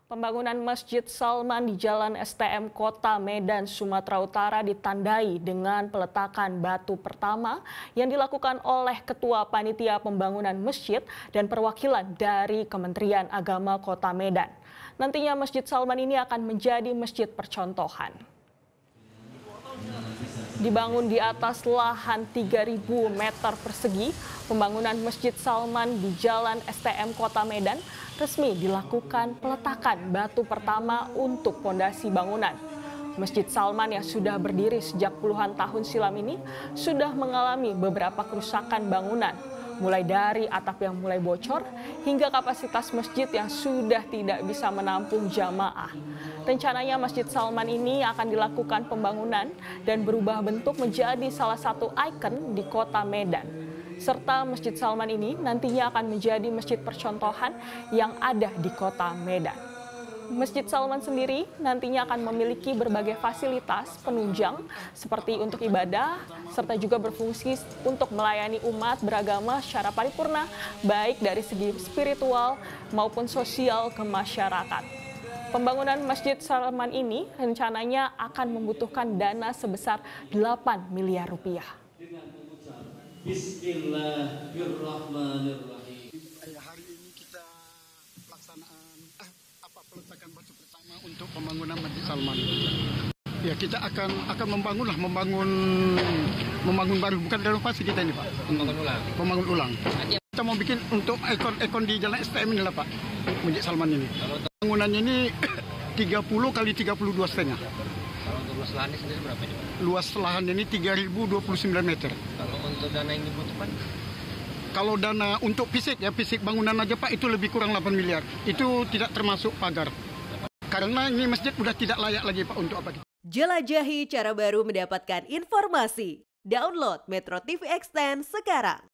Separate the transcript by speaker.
Speaker 1: Pembangunan Masjid Salman di Jalan STM Kota Medan, Sumatera Utara ditandai dengan peletakan batu pertama yang dilakukan oleh Ketua Panitia Pembangunan Masjid dan perwakilan dari Kementerian Agama Kota Medan. Nantinya Masjid Salman ini akan menjadi masjid percontohan. Dibangun di atas lahan 3.000 meter persegi, pembangunan Masjid Salman di Jalan STM Kota Medan resmi dilakukan peletakan batu pertama untuk pondasi bangunan. Masjid Salman yang sudah berdiri sejak puluhan tahun silam ini sudah mengalami beberapa kerusakan bangunan, mulai dari atap yang mulai bocor hingga kapasitas masjid yang sudah tidak bisa menampung jamaah. Rencananya Masjid Salman ini akan dilakukan pembangunan dan berubah bentuk menjadi salah satu ikon di kota Medan. Serta Masjid Salman ini nantinya akan menjadi masjid percontohan yang ada di kota Medan. Masjid Salman sendiri nantinya akan memiliki berbagai fasilitas penunjang seperti untuk ibadah, serta juga berfungsi untuk melayani umat beragama secara paripurna, baik dari segi spiritual maupun sosial ke masyarakat. Pembangunan Masjid Salman ini rencananya akan membutuhkan dana sebesar 8 miliar rupiah.
Speaker 2: Bismillahirrahmanirrahim. Hari ini kita pelaksanaan peletakan batu pertama untuk pembangunan Masjid Salman. Ya, kita akan membangun baru, bukan renovasi kita ini, Pak. Membangun ulang. Kita mau bikin untuk ikon di Jalan STM ini lah, Pak. Masjid Salman ini. Bangunannya ini 30 kali 32 setengah.
Speaker 3: Kalau untuk luas lahannya sendiri berapa ini, Pak?
Speaker 2: Luas lahan ini 3.029 meter.
Speaker 3: Kalau untuk dana yang dibutuhkan?
Speaker 2: Kalau dana untuk fisik bangunan aja, Pak, itu lebih kurang 8 miliar. Itu tidak termasuk pagar. Karena ini masjid sudah tidak layak lagi, Pak, untuk apa?
Speaker 4: Jelajahi cara baru mendapatkan informasi. Download Metro TV Extend sekarang.